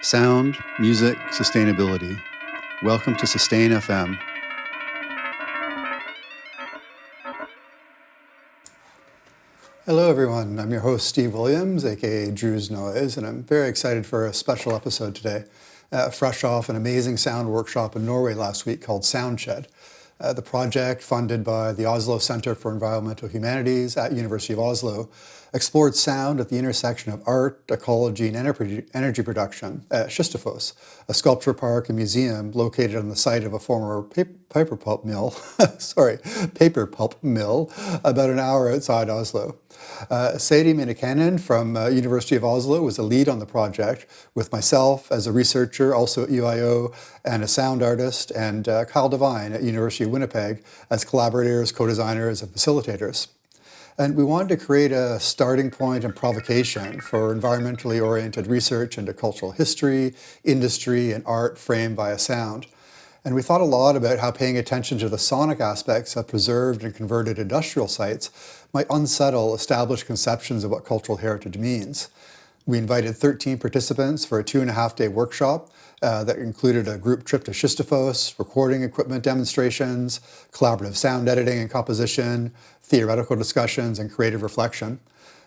Sound, music, sustainability. Welcome to Sustain FM. Hello everyone, I'm your host Steve Williams, aka Drew's Noise, and I'm very excited for a special episode today, fresh off an amazing sound workshop in Norway last week called Soundshed. The project, funded by the Oslo Center for Environmental Humanities at University of Oslo, explored sound at the intersection of art, ecology, and energy production at Kistefos, a sculpture park and museum located on the site of a former paper pulp mill, about an hour outside Oslo. Sadie Menicanin from University of Oslo was the lead on the project, with myself as a researcher, also at UIO, and a sound artist, and Devine at University of Winnipeg as collaborators, co-designers, and facilitators. And we wanted to create a starting point and provocation for environmentally oriented research into cultural history, industry, and art framed via sound. And we thought a lot about how paying attention to the sonic aspects of preserved and converted industrial sites might unsettle established conceptions of what cultural heritage means. We invited 13 participants for a 2.5-day workshop that included a group trip to Kistefos, recording equipment demonstrations, collaborative sound editing and composition, theoretical discussions, and creative reflection.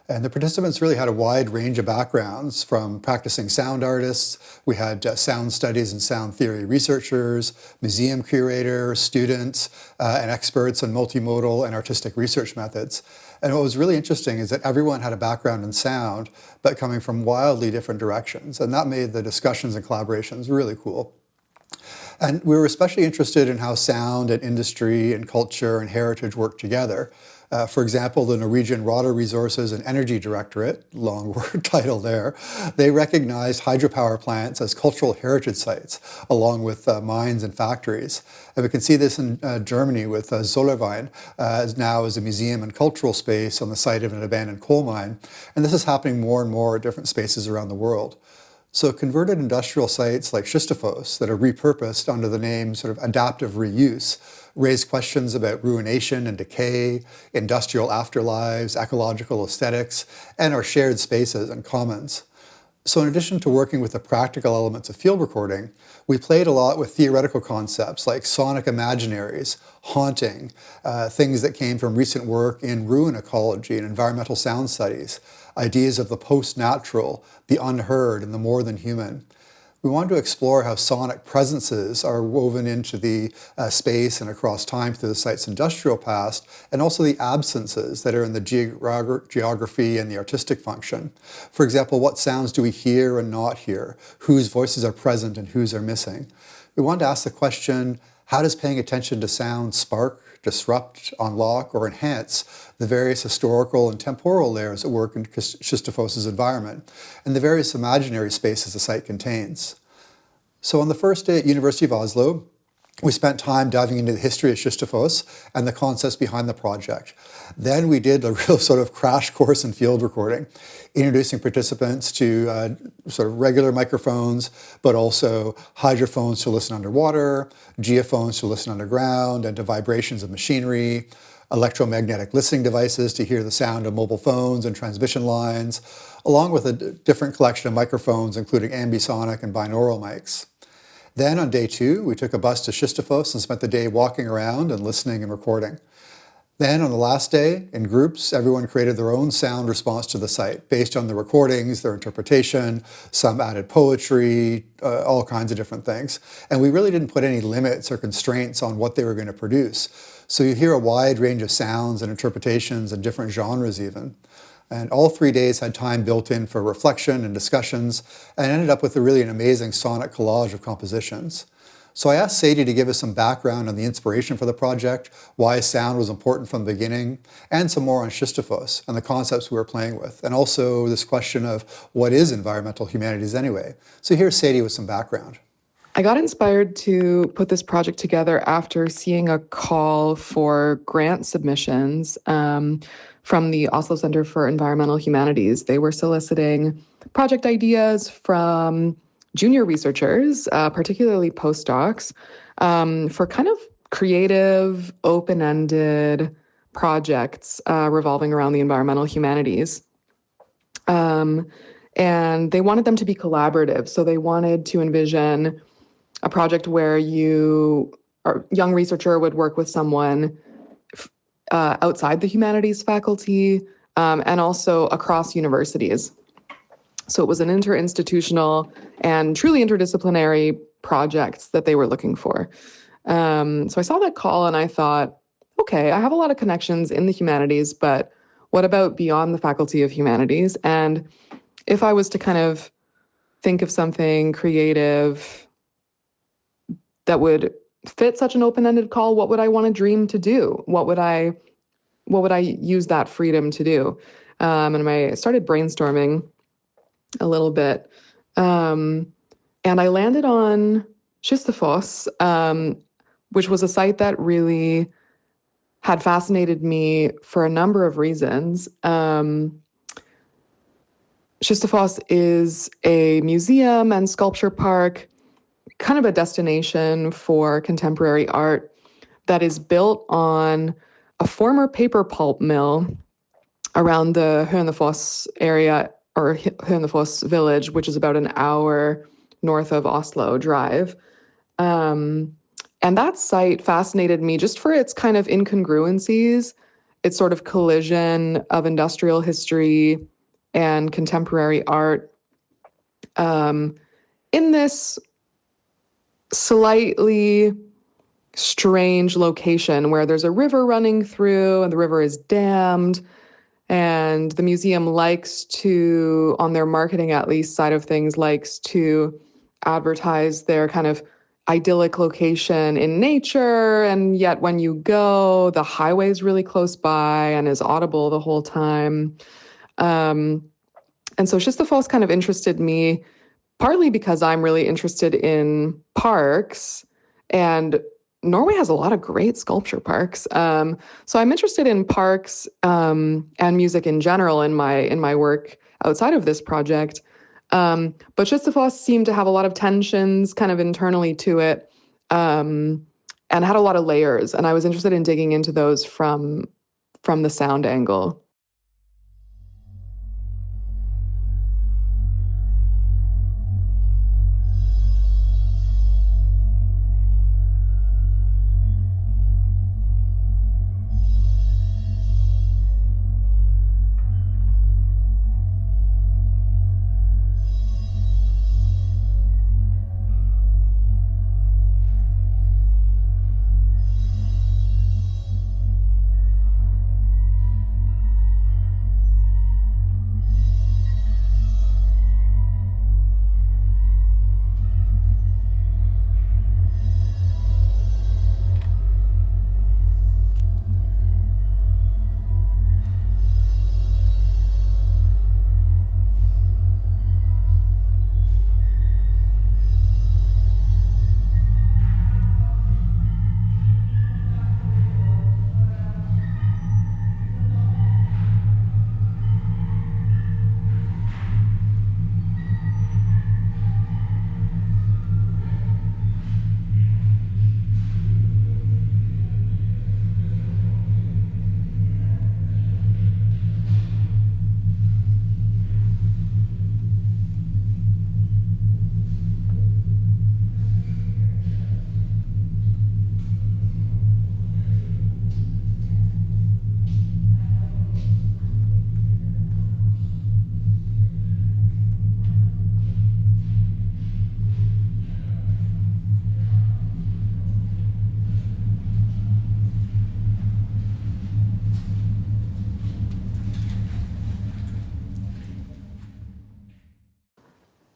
And the participants really had a wide range of backgrounds, from practicing sound artists. We had sound studies and sound theory researchers, museum curators, students, and experts in multimodal and artistic research methods. And what was really interesting is that everyone had a background in sound, but coming from wildly different directions. And that made the discussions and collaborations really cool. And we were especially interested in how sound and industry and culture and heritage work together. For example, the Norwegian Water Resources and Energy Directorate, long word title there, they recognized hydropower plants as cultural heritage sites, along with mines and factories. And we can see this in Germany with Zollverein, now as a museum and cultural space on the site of an abandoned coal mine. And this is happening more and more at different spaces around the world. So converted industrial sites like Kistefos that are repurposed under the name sort of adaptive reuse raise questions about ruination and decay, industrial afterlives, ecological aesthetics, and our shared spaces and commons. So in addition to working with the practical elements of field recording, we played a lot with theoretical concepts like sonic imaginaries, haunting, things that came from recent work in ruin ecology and environmental sound studies, ideas of the post-natural, the unheard, and the more than human. We wanted to explore how sonic presences are woven into the space and across time through the site's industrial past, and also the absences that are in the geography and the artistic function. For example, what sounds do we hear and not hear? Whose voices are present and whose are missing? We wanted to ask the question, how does paying attention to sound spark, disrupt, unlock, or enhance the various historical and temporal layers at work in Kistefos' environment and the various imaginary spaces the site contains? So on the first day at University of Oslo, we spent time diving into the history of Kistefos and the concepts behind the project. Then we did a real sort of crash course in field recording, introducing participants to sort of regular microphones, but also hydrophones to listen underwater, geophones to listen underground, and to vibrations of machinery, electromagnetic listening devices to hear the sound of mobile phones and transmission lines, along with a different collection of microphones, including ambisonic and binaural mics. Then on day 2, we took a bus to Kistefos and spent the day walking around and listening and recording. Then on the last day, in groups, everyone created their own sound response to the site based on the recordings, their interpretation, some added poetry, all kinds of different things. And we really didn't put any limits or constraints on what they were going to produce. So you hear a wide range of sounds and interpretations and different genres even. And all 3 days had time built in for reflection and discussions, and ended up with an amazing sonic collage of compositions. So I asked Sadie to give us some background on the inspiration for the project, why sound was important from the beginning, and some more on Kistefos and the concepts we were playing with, and also this question of what is environmental humanities anyway. So here's Sadie with some background. I got inspired to put this project together after seeing a call for grant submissions from the Oslo Center for Environmental Humanities. They were soliciting project ideas from junior researchers, particularly postdocs, for kind of creative, open-ended projects revolving around the environmental humanities. And they wanted them to be collaborative. So they wanted to envision a project where a young researcher would work with someone outside the humanities faculty, and also across universities. So it was an interinstitutional and truly interdisciplinary project that they were looking for. So I saw that call and I thought, okay, I have a lot of connections in the humanities, but what about beyond the Faculty of Humanities? And if I was to kind of think of something creative that would fit such an open-ended call, what would I want to dream to do? What would I use that freedom to do? And I started brainstorming a little bit. And I landed on Kistefos, which was a site that really had fascinated me for a number of reasons. Kistefos is a museum and sculpture park, kind of a destination for contemporary art that is built on a former paper pulp mill around the Hønefoss area, or Hønefoss village, which is about an hour north of Oslo drive. And that site fascinated me just for its kind of incongruencies, its sort of collision of industrial history and contemporary art, in this slightly strange location where there's a river running through and the river is dammed. And the museum likes to, on their marketing at least side of things, likes to advertise their kind of idyllic location in nature. And yet when you go, the highway is really close by and is audible the whole time. And so Kistefos kind of interested me, partly because I'm really interested in parks, and Norway has a lot of great sculpture parks. So I'm interested in parks and music in general in my work outside of this project. But Kistefos seemed to have a lot of tensions kind of internally to it, and had a lot of layers. And I was interested in digging into those from the sound angle.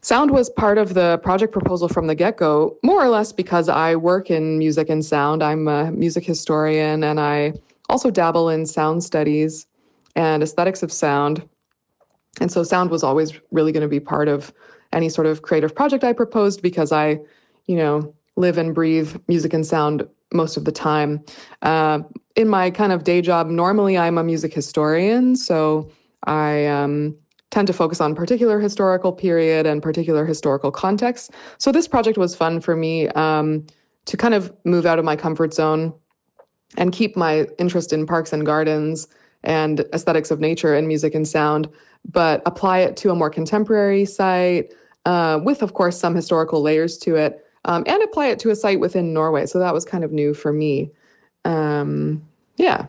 Sound was part of the project proposal from the get-go, more or less because I work in music and sound. I'm a music historian, and I also dabble in sound studies and aesthetics of sound. And so sound was always really going to be part of any sort of creative project I proposed, because I, live and breathe music and sound most of the time. In my kind of day job, normally I'm a music historian, so I tend to focus on particular historical period and particular historical context. So this project was fun for me to kind of move out of my comfort zone and keep my interest in parks and gardens and aesthetics of nature and music and sound, but apply it to a more contemporary site with, of course, some historical layers to it, and apply it to a site within Norway. So that was kind of new for me. Yeah.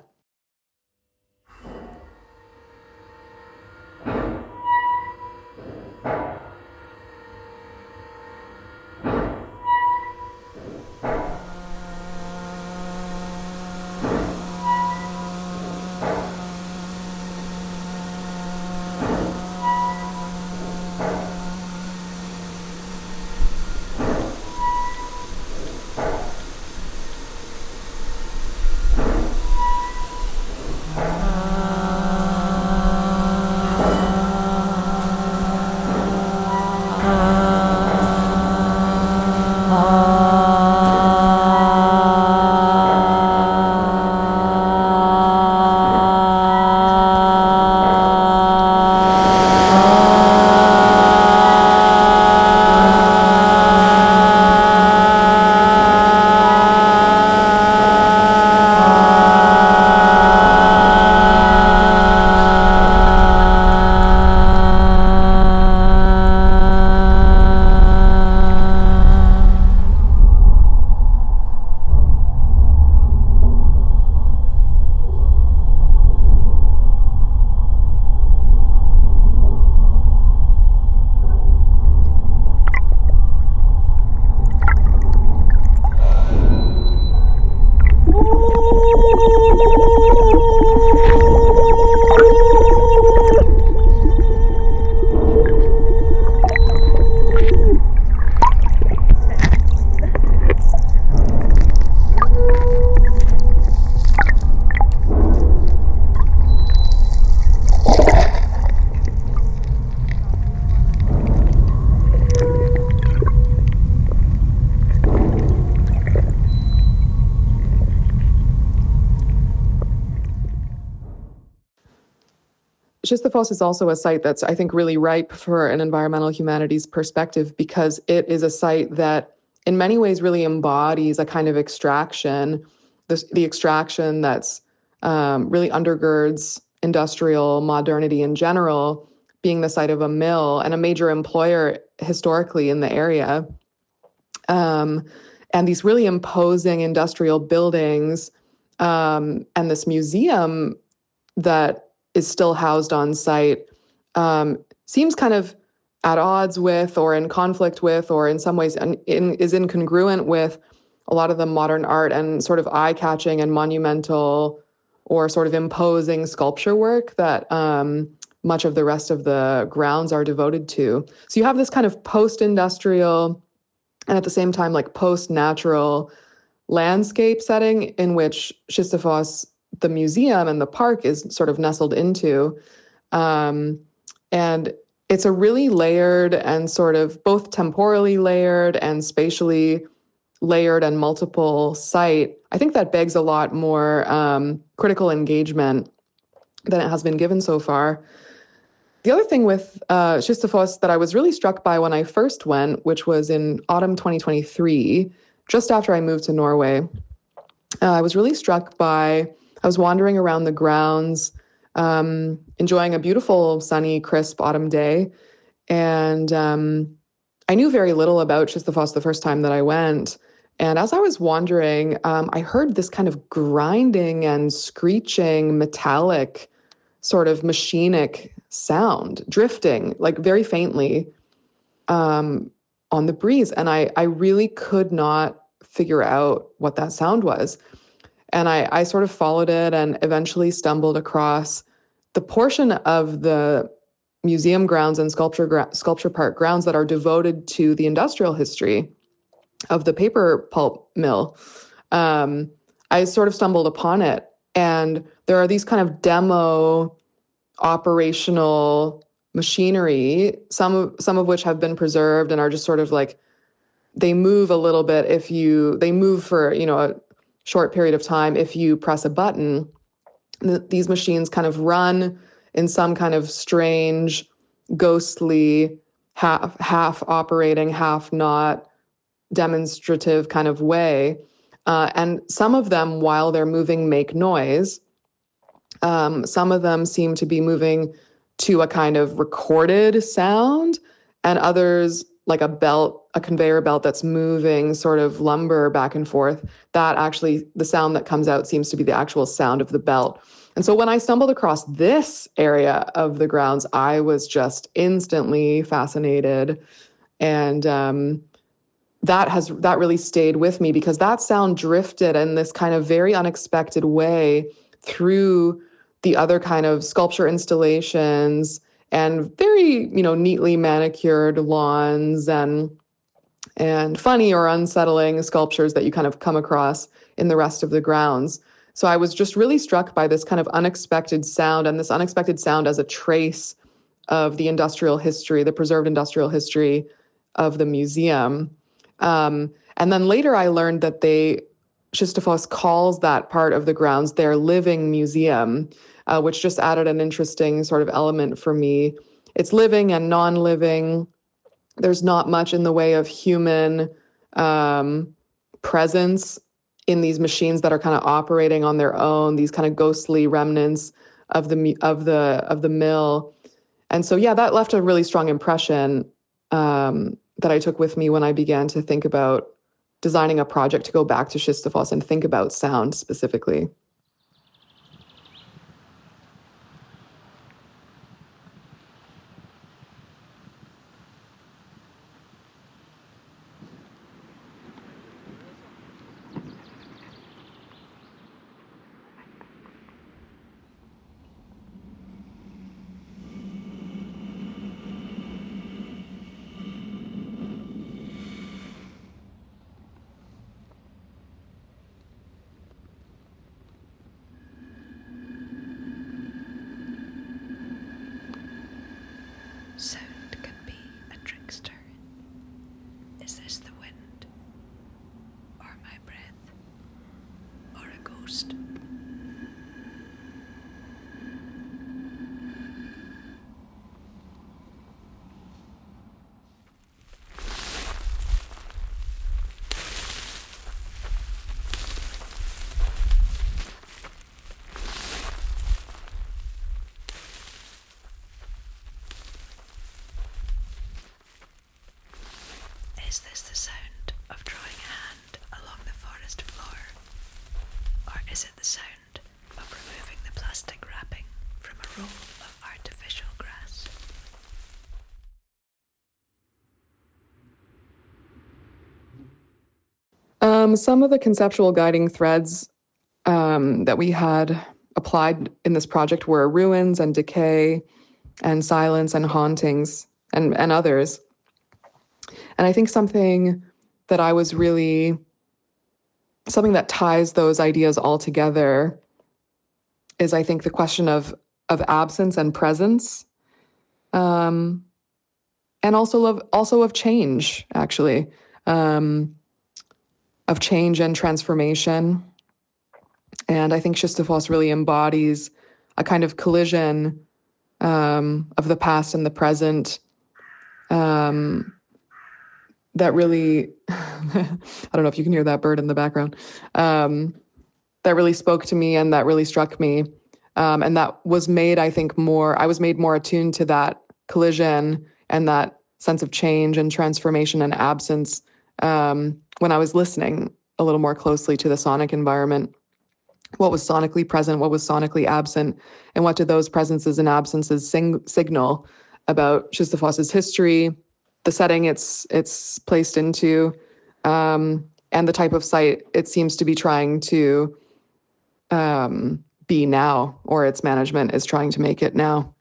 Kistefos is also a site that's, I think, really ripe for an environmental humanities perspective because it is a site that in many ways really embodies a kind of extraction, the extraction that's really undergirds industrial modernity in general, being the site of a mill and a major employer historically in the area. And these really imposing industrial buildings and this museum that is still housed on site seems kind of at odds with or in conflict with or in some ways is incongruent with a lot of the modern art and sort of eye-catching and monumental or sort of imposing sculpture work that much of the rest of the grounds are devoted to. So you have this kind of post-industrial and at the same time like post-natural landscape setting in which Kistefos, the museum and the park, is sort of nestled into. And it's a really layered and sort of both temporally layered and spatially layered and multiple site. I think that begs a lot more critical engagement than it has been given so far. The other thing with Kistefos that I was really struck by when I first went, which was in autumn 2023, just after I moved to Norway, I was really struck by, I was wandering around the grounds, enjoying a beautiful, sunny, crisp autumn day. And I knew very little about Kistefos the first time that I went. And as I was wandering, I heard this kind of grinding and screeching, metallic, sort of machinic sound, drifting, like very faintly on the breeze. And I really could not figure out what that sound was. And I sort of followed it and eventually stumbled across the portion of the museum grounds and sculpture park grounds that are devoted to the industrial history of the paper pulp mill. I sort of stumbled upon it. And there are these kind of demo operational machinery, some of which have been preserved and are just sort of like, they move a little bit they move for, a short period of time if you press a button. These machines kind of run in some kind of strange, ghostly, half operating, half not demonstrative kind of way. And some of them, while they're moving, make noise. Some of them seem to be moving to a kind of recorded sound, and others, like a conveyor belt that's moving sort of lumber back and forth, that actually, the sound that comes out seems to be the actual sound of the belt. And so when I stumbled across this area of the grounds, I was just instantly fascinated. And that really stayed with me, because that sound drifted in this kind of very unexpected way through the other kind of sculpture installations and very, neatly manicured lawns and funny or unsettling sculptures that you kind of come across in the rest of the grounds. So I was just really struck by this kind of unexpected sound, and this unexpected sound as a trace of the industrial history, the preserved industrial history of the museum. And then later I learned that Kistefos calls that part of the grounds their living museum, which just added an interesting sort of element for me. It's living and non-living. There's not much in the way of human presence in these machines that are kind of operating on their own, these kind of ghostly remnants of the mill. And so, yeah, that left a really strong impression that I took with me when I began to think about designing a project to go back to Kistefos and think about sound specifically. Sound can be a trickster. Is this the wind? Or my breath? Or a ghost? Is this the sound of drawing a hand along the forest floor? Or is it the sound of removing the plastic wrapping from a roll of artificial grass? Some of the conceptual guiding threads that we had applied in this project were ruins and decay and silence and hauntings and others. And I think something that ties those ideas all together is, I think, the question of absence and presence, and also of change, actually, of change and transformation. And I think Kistefos really embodies a kind of collision of the past and the present, that really, I don't know if you can hear that bird in the background, that really spoke to me and that really struck me. And that was made, I think, I was made more attuned to that collision and that sense of change and transformation and absence when I was listening a little more closely to the sonic environment. What was sonically present, what was sonically absent, and what did those presences and absences signal about Kistefos's history, the setting it's placed into, and the type of site it seems to be trying to be now, or its management is trying to make it now.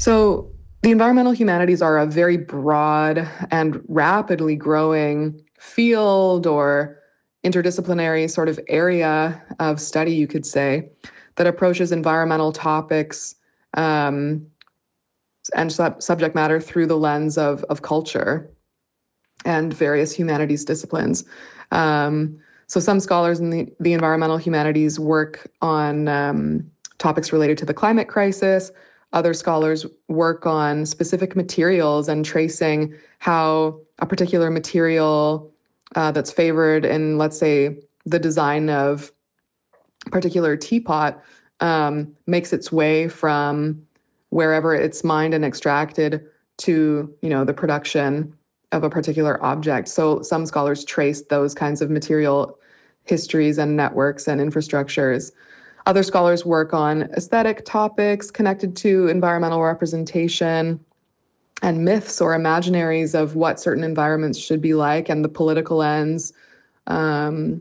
So the environmental humanities are a very broad and rapidly growing field or interdisciplinary sort of area of study, you could say, that approaches environmental topics and subject matter through the lens of culture and various humanities disciplines. So some scholars in the environmental humanities work on topics related to the climate crisis. Other scholars work on specific materials and tracing how a particular material that's favored in, let's say, the design of a particular teapot makes its way from wherever it's mined and extracted to, the production of a particular object. So some scholars trace those kinds of material histories and networks and infrastructures. Other scholars work on aesthetic topics connected to environmental representation and myths or imaginaries of what certain environments should be like and the political ends to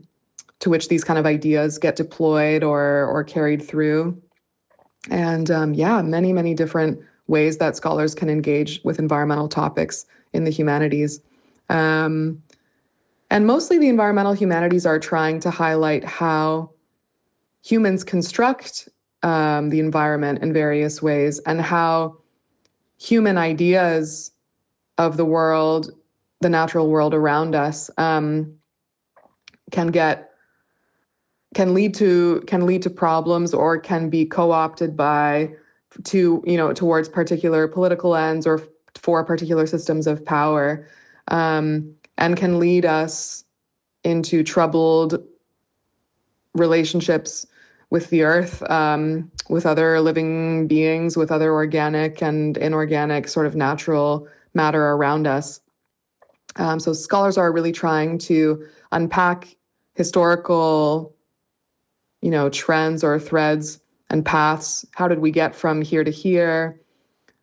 which these kind of ideas get deployed or carried through. And many, many different ways that scholars can engage with environmental topics in the humanities. And mostly the environmental humanities are trying to highlight how humans construct the environment in various ways and how human ideas of the world, the natural world around us, can lead to problems or can be co-opted towards particular political ends or for particular systems of power, and can lead us into troubled relationships with the earth, with other living beings, with other organic and inorganic sort of natural matter around us. So scholars are really trying to unpack historical, trends or threads and paths. How did we get from here to here?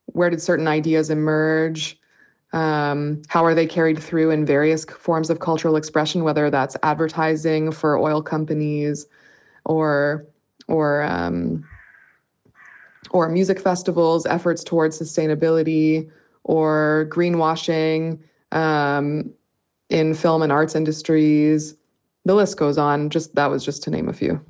Where did certain ideas emerge? How are they carried through in various forms of cultural expression, whether that's advertising for oil companies or music festivals, efforts towards sustainability, or greenwashing in film and arts industries. The list goes on. That was just to name a few.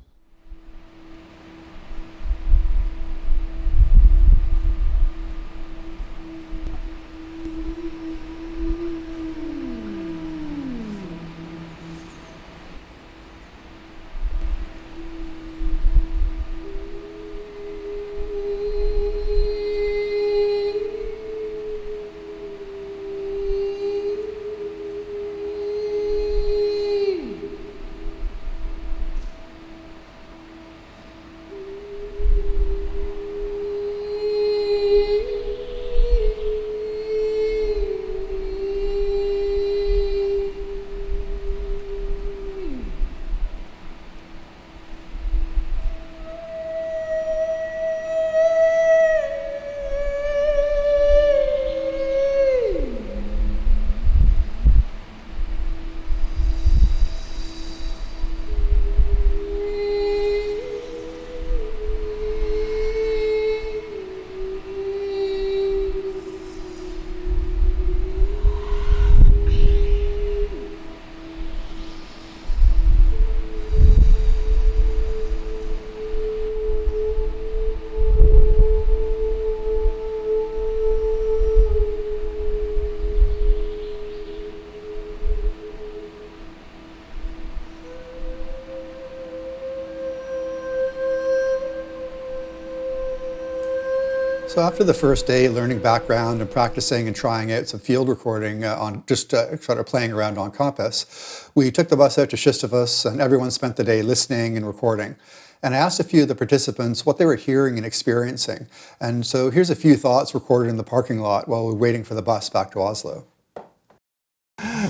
So after the first day learning background and practicing and trying out some field recording on just sort of playing around on campus, we took the bus out to Kistefos and everyone spent the day listening and recording. And I asked a few of the participants what they were hearing and experiencing. And so here's a few thoughts recorded in the parking lot while we were waiting for the bus back to Oslo.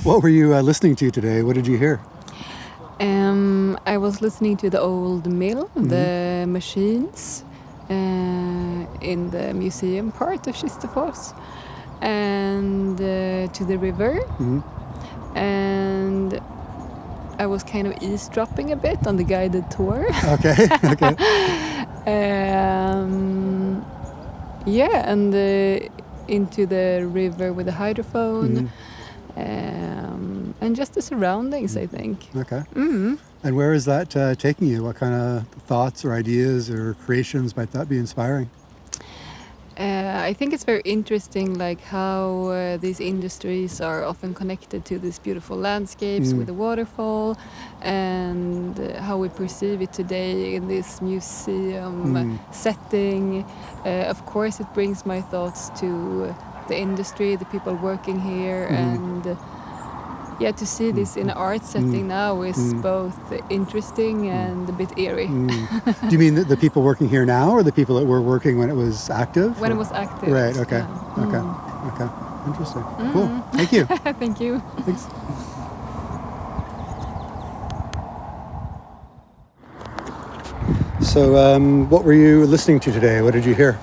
What were you listening to today? What did you hear? I was listening to the old mill, the machines, in the museum part of Kistefos, and to the river. And I was kind of eavesdropping a bit on the guided tour. Okay. yeah, and into the river with the hydrophone, and just the surroundings, I think. Okay. And where is that taking you? What kind of thoughts or ideas or creations might that be inspiring? I think it's very interesting, like how these industries are often connected to these beautiful landscapes with the waterfall, and how we perceive it today in this museum setting. Of course, it brings my thoughts to the industry, the people working here, and yeah, to see this in an art setting now is both interesting and a bit eerie. Do you mean the people working here now, or the people that were working when it was active? When it was active. Right, okay. Yeah. Okay. Interesting. Cool. Thank you. Thank you. Thanks. So what were you listening to today? What did you hear?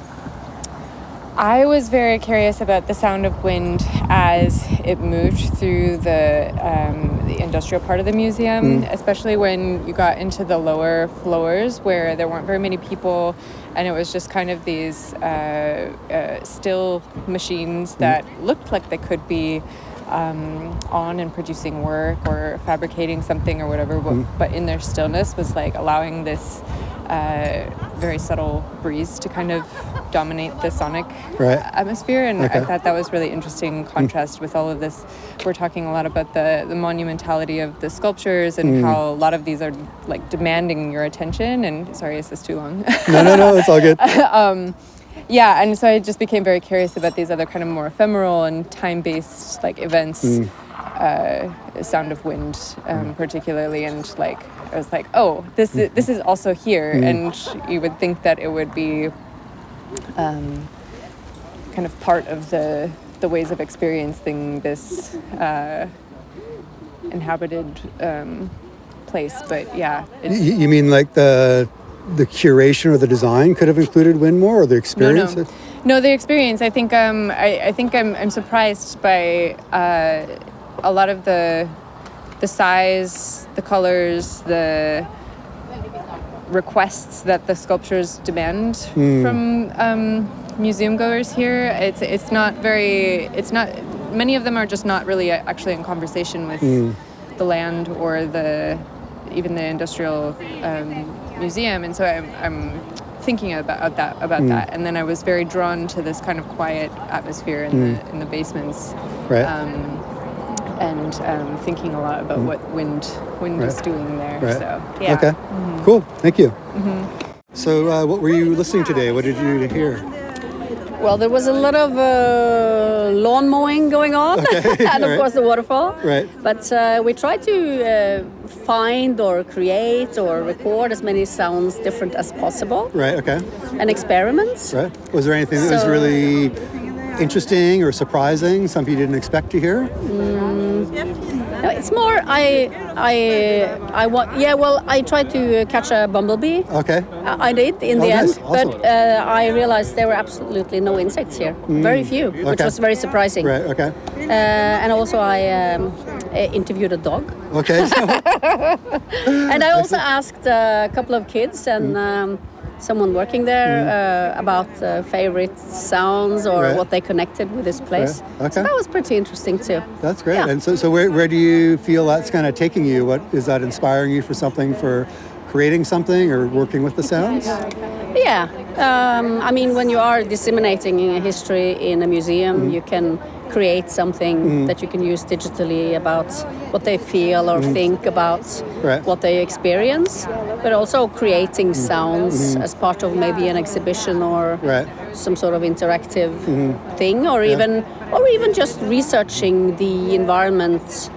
I was very curious about the sound of wind as it moved through the industrial part of the museum, especially when you got into the lower floors where there weren't very many people, and it was just kind of these still machines that looked like they could be on and producing work or fabricating something or whatever, but in their stillness was like allowing this very subtle breeze to kind of dominate the sonic atmosphere, and I thought that was really interesting contrast with all of this. We're talking a lot about the monumentality of the sculptures and how a lot of these are like demanding your attention, and sorry, is this too long? No, it's all good. Yeah, and so I just became very curious about these other kind of more ephemeral and time-based like events, Sound of Wind particularly, and like I was like, oh, this is also here, and you would think that it would be kind of part of the ways of experiencing this inhabited place, but yeah. You mean like the curation or the design could have included wind more, or the experience? No, the experience. I think I'm surprised by a lot of the size, the colors, the requests that the sculptures demand from museum goers here. It's not many of them are just not really actually in conversation with the land or even the industrial museum, and so I'm thinking about that, and then I was very drawn to this kind of quiet atmosphere in the basements, and thinking a lot about what wind is doing there. So yeah. Okay. Cool. Thank you. So what were you listening today? What did you hear? Well, there was a lot of lawn mowing going on, and of course the waterfall. Right. But we tried to find or create or record as many sounds different as possible. Right. Okay. And experiments. Right. Was there anything that was really interesting or surprising? Something you didn't expect to hear? No, it's more I tried to catch a bumblebee. Okay. I did in the nice. end, Awesome. but I realized there were absolutely no insects here. Very few, which was very surprising. Right. Okay. And also I interviewed a dog. Okay. And I also asked a couple of kids and someone working there about favorite sounds or what they connected with this place. Right. Okay. So that was pretty interesting too. That's great. Yeah. And so where do you feel that's kind of taking you? What is that inspiring you for creating something or working with the sounds? Yeah. I mean, when you are disseminating a history in a museum, you can create something that you can use digitally about what they feel or think about what they experience, but also creating sounds as part of maybe an exhibition or some sort of interactive thing, or even just researching the environment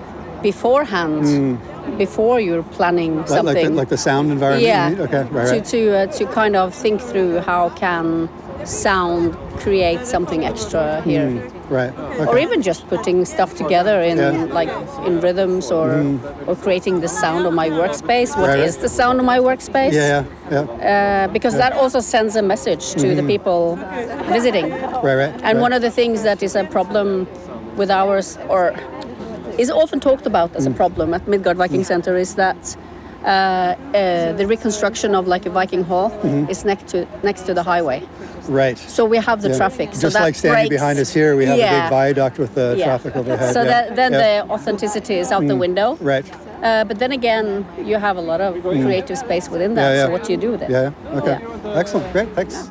beforehand. Before you're planning something, like the sound environment. Yeah. You mean? Okay. To kind of think through how can sound create something extra here. Right. Okay. Or even just putting stuff together in like in rhythms or creating the sound of my workspace. What is the sound of my workspace? Yeah. Because that also sends a message to the people visiting. Right. And one of the things that is a problem with ours, or is often talked about as a problem at Midgard Viking Center, is that the reconstruction of like a Viking hall is next to the highway. Right. So we have the traffic. So just that like standing breaks. behind us here, we have a big viaduct with the traffic overhead. So then the authenticity is out the window. Right. But then again, you have a lot of creative space within that. So what do you do with it? Yeah. Okay. Excellent. Great. Thanks.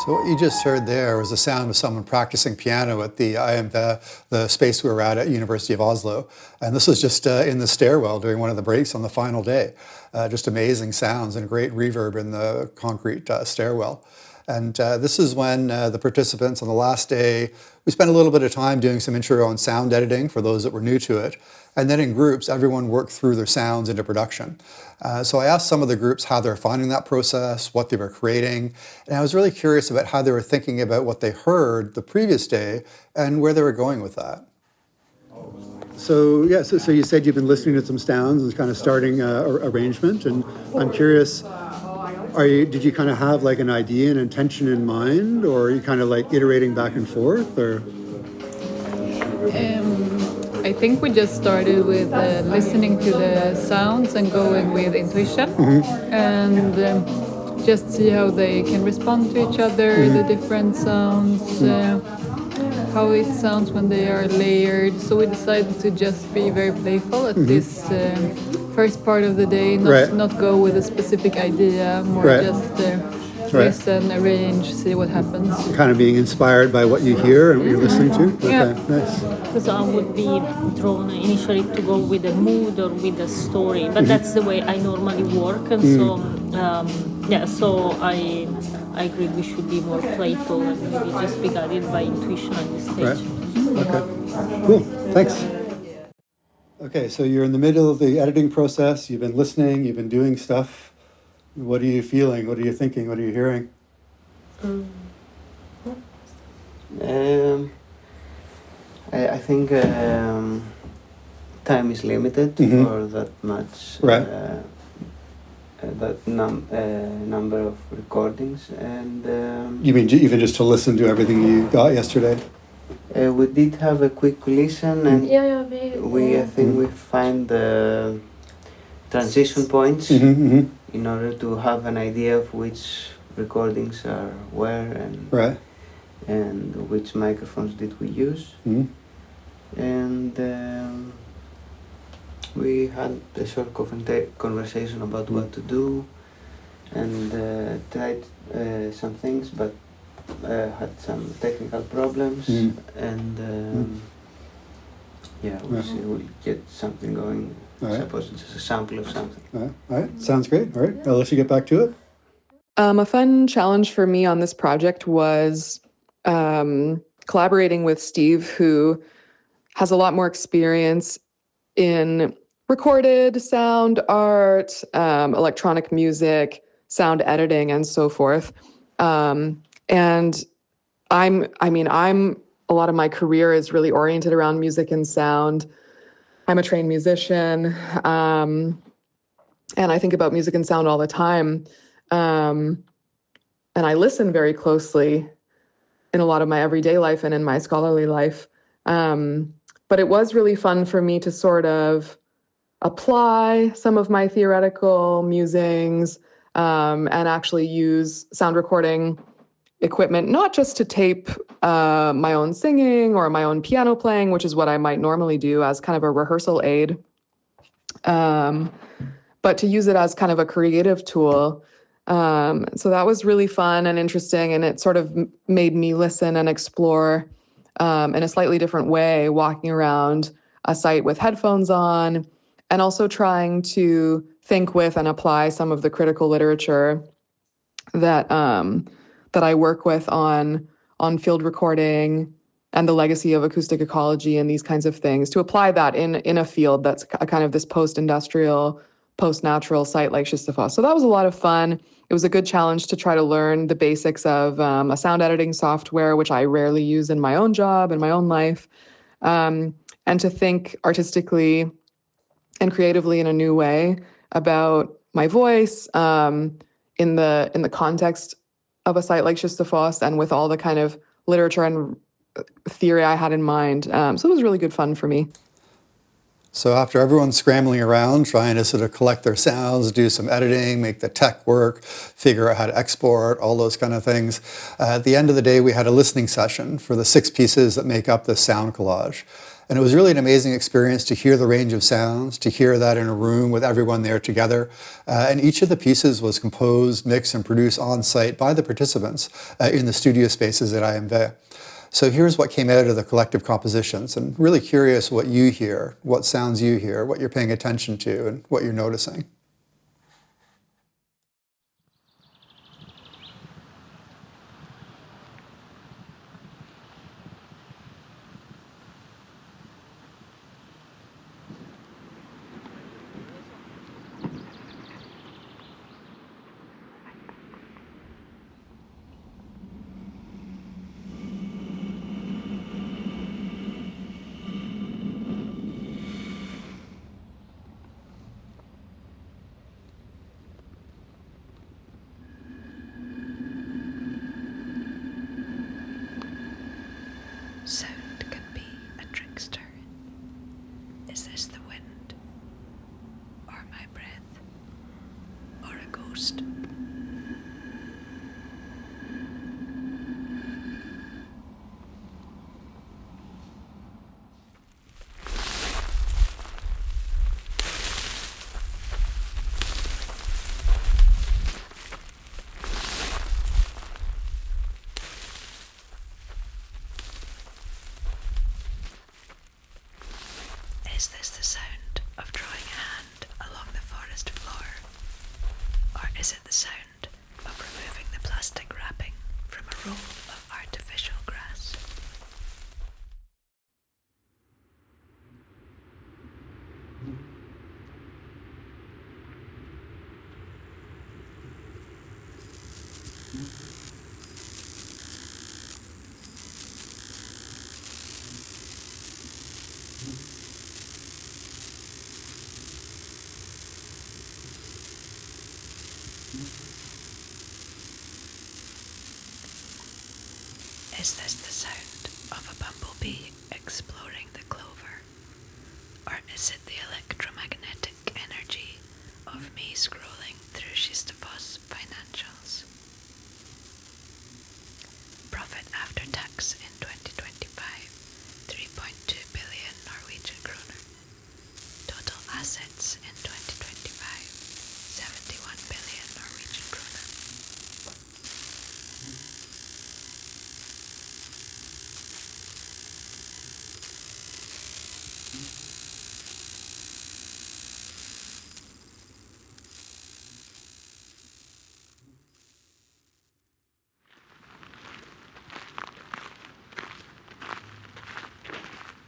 So what you just heard there was the sound of someone practicing piano at the space we were at University of Oslo. And this was just in the stairwell during one of the breaks on the final day. Just amazing sounds and great reverb in the concrete stairwell. And this is when the participants on the last day, we spent a little bit of time doing some intro and sound editing for those that were new to it. And then in groups, everyone worked through their sounds into production. So I asked some of the groups how they're finding that process, what they were creating. And I was really curious about how they were thinking about what they heard the previous day and where they were going with that. So you said you've been listening to some sounds and kind of starting arrangement. And I'm curious, did you kind of have like an idea and intention in mind, or are you kind of like iterating back and forth, or? I think we just started with listening to the sounds and going with intuition, and just see how they can respond to each other, the different sounds, how it sounds when they are layered. So we decided to just be very playful at this first part of the day, not go with a specific idea, more just listen, arrange, see what happens. Kind of being inspired by what you hear and what you're listening to? Okay, nice. Because I would be drawn initially to go with a mood or with a story, but that's the way I normally work, and so I agree we should be more playful and maybe just be guided by intuition on this stage. Right. Okay, cool, thanks. Okay, so you're in the middle of the editing process, you've been listening, you've been doing stuff. What are you feeling? What are you thinking? What are you hearing? I think time is limited for that much. Right. That number of recordings, and you mean even just to listen to everything you got yesterday? We did have a quick listen, and I think we find the transition points in order to have an idea of which recordings are where and which microphones did we use. And we had a short conversation about what to do, and tried some things, but had some technical problems, and we'll get something going. I suppose it's just a sample of something. All right, sounds great. All right, I'll let you get back to it. A fun challenge for me on this project was collaborating with Steve, who has a lot more experience in recorded sound art, electronic music, sound editing, and so forth. And I'm a lot of my career is really oriented around music and sound. I'm a trained musician, and I think about music and sound all the time. And I listen very closely in a lot of my everyday life and in my scholarly life. But it was really fun for me to sort of apply some of my theoretical musings and actually use sound recording equipment, not just to tape my own singing or my own piano playing, which is what I might normally do as kind of a rehearsal aid, but to use it as kind of a creative tool. So that was really fun and interesting, and it sort of made me listen and explore in a slightly different way, walking around a site with headphones on, and also trying to think with and apply some of the critical literature that that I work with on field recording and the legacy of acoustic ecology and these kinds of things, to apply that in a field that's a kind of this post-industrial, post-natural site like Kistefos. So that was a lot of fun. It was a good challenge to try to learn the basics of a sound editing software, which I rarely use in my own job, in my own life, and to think artistically and creatively in a new way about my voice in the context of a site like Kistefos, and with all the kind of literature and theory I had in mind. So it was really good fun for me. So after everyone's scrambling around, trying to sort of collect their sounds, do some editing, make the tech work, figure out how to export, all those kind of things, at the end of the day, we had a listening session for the 6 pieces that make up the sound collage. And it was really an amazing experience to hear the range of sounds, to hear that in a room with everyone there together. And each of the pieces was composed, mixed, and produced on site by the participants in the studio spaces at IMV. So here's what came out of the collective compositions, and really curious what you hear, what sounds you hear, what you're paying attention to, and what you're noticing. Sound can be a trickster. Is this the wind? Or my breath? Or a ghost? Is this the sound of drawing a hand along the forest floor? Or is it the sound of removing the plastic wrapping from a roll of artificial grass? Is this the sound of a bumblebee exploring the clover? Or is it the electromagnetic energy of me scrolling through Kistefos financials? Profit after tax in 2025, 3.2 billion Norwegian kroner. Total assets in 2025, 71 billion Norwegian kroner.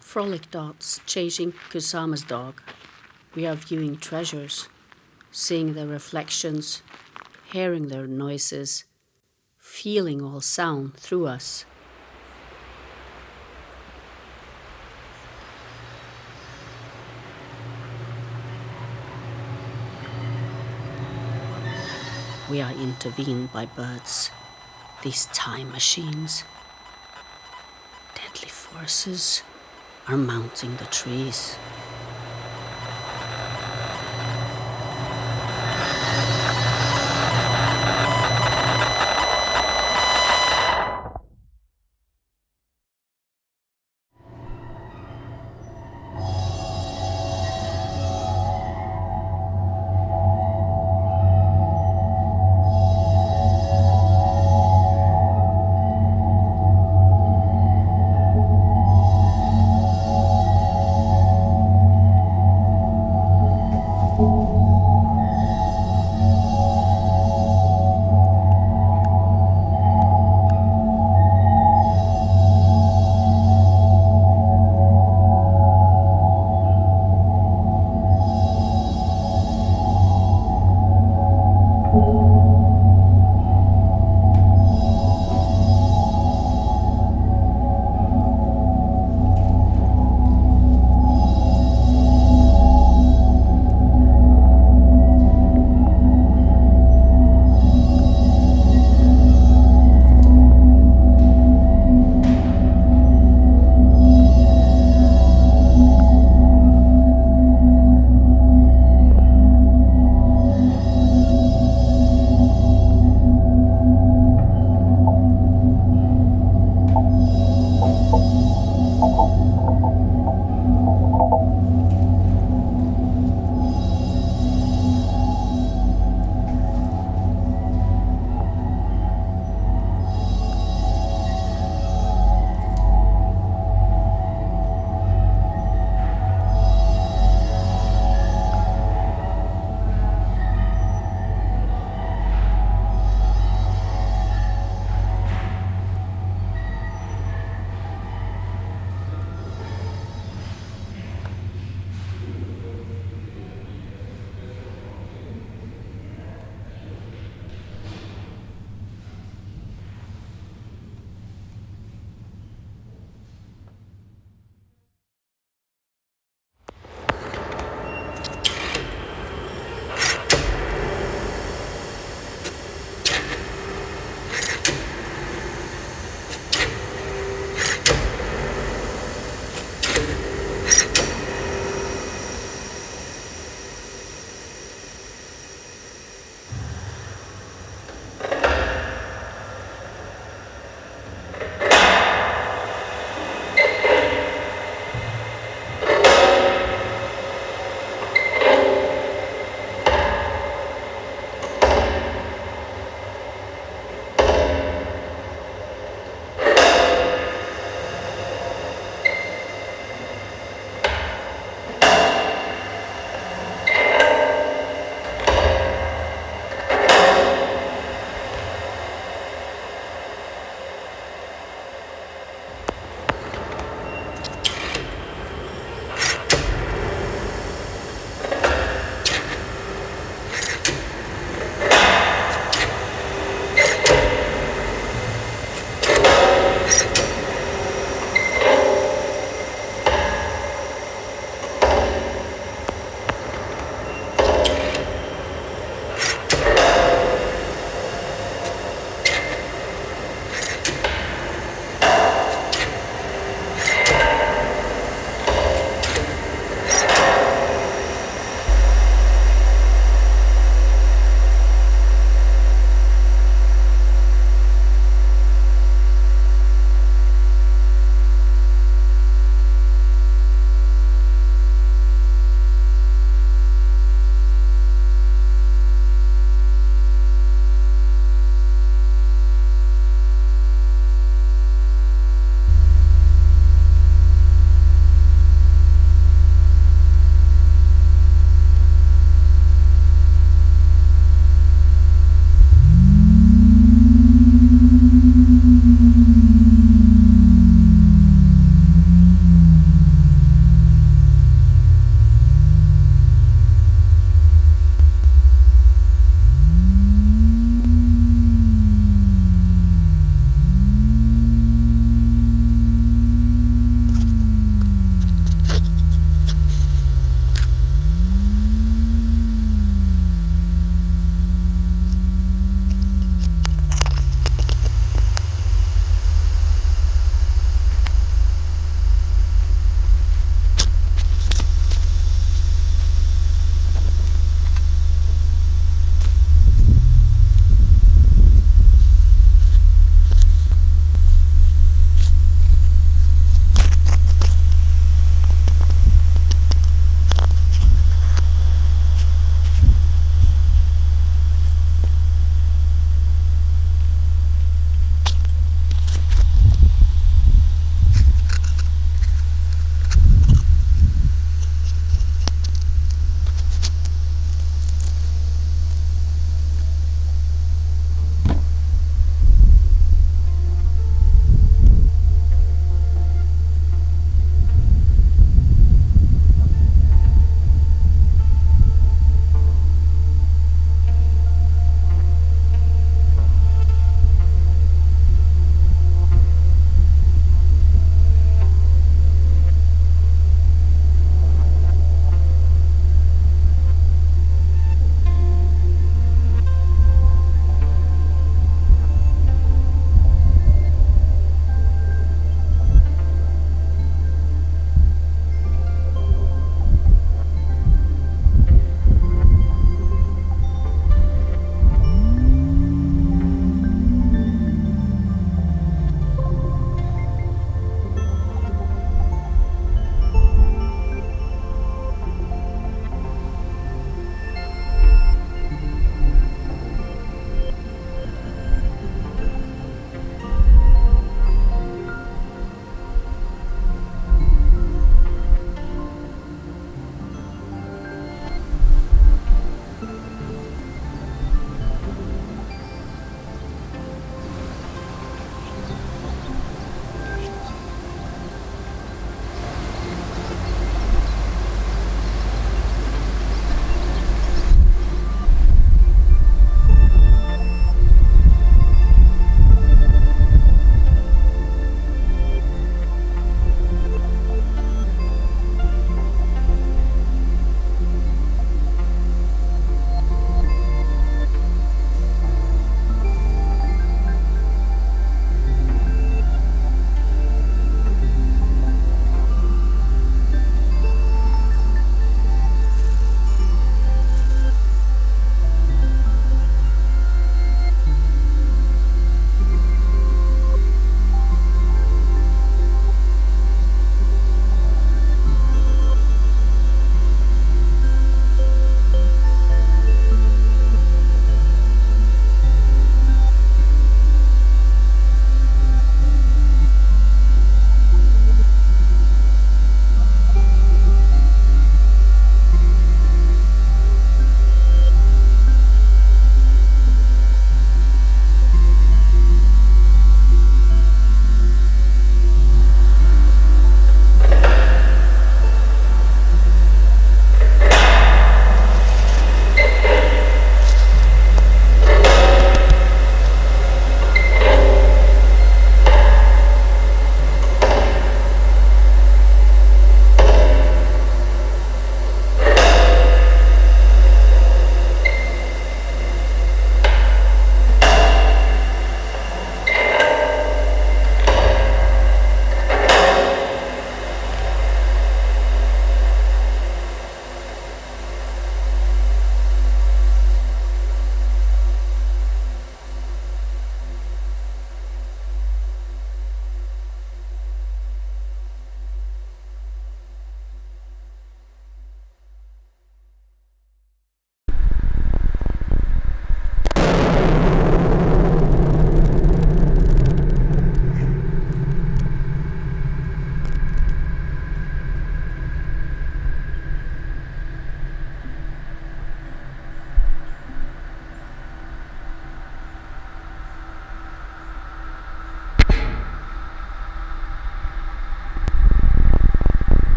Frolic dots chasing Kusama's dog. We are viewing treasures, seeing their reflections, hearing their noises, feeling all sound through us. We are intervened by birds, these time machines. Deadly forces are mounting the trees.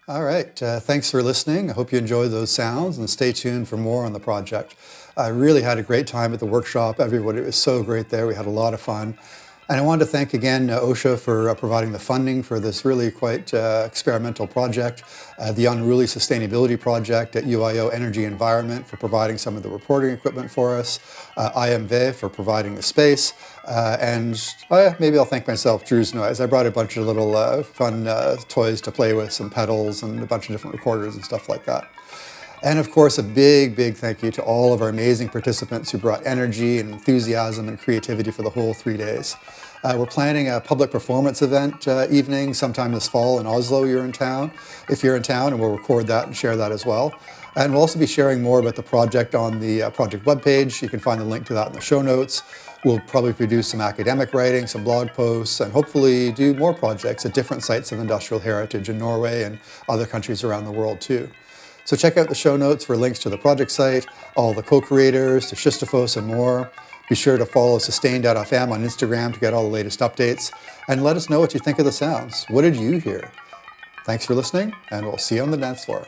All right, thanks for listening. I hope you enjoyed those sounds and stay tuned for more on the project. I really had a great time at the workshop. Everybody was so great there. We had a lot of fun. And I wanted to thank again OSHA for providing the funding for this really quite experimental project, the Unruly Sustainability Project at UIO Energy Environment for providing some of the reporting equipment for us, IMV for providing the space, and maybe I'll thank myself, Drew's Noise. I brought a bunch of little fun toys to play with, some pedals and a bunch of different recorders and stuff like that. And of course, a big, big thank you to all of our amazing participants who brought energy and enthusiasm and creativity for the whole 3 days. We're planning a public performance event evening sometime this fall in Oslo. You're in town. If you're in town, and we'll record that and share that as well. And we'll also be sharing more about the project on the project webpage. You can find the link to that in the show notes. We'll probably produce some academic writing, some blog posts, and hopefully do more projects at different sites of industrial heritage in Norway and other countries around the world too. So check out the show notes for links to the project site, all the co-creators, to Kistefos and more. Be sure to follow Sustain.fm on Instagram to get all the latest updates. And let us know what you think of the sounds. What did you hear? Thanks for listening, and we'll see you on the dance floor.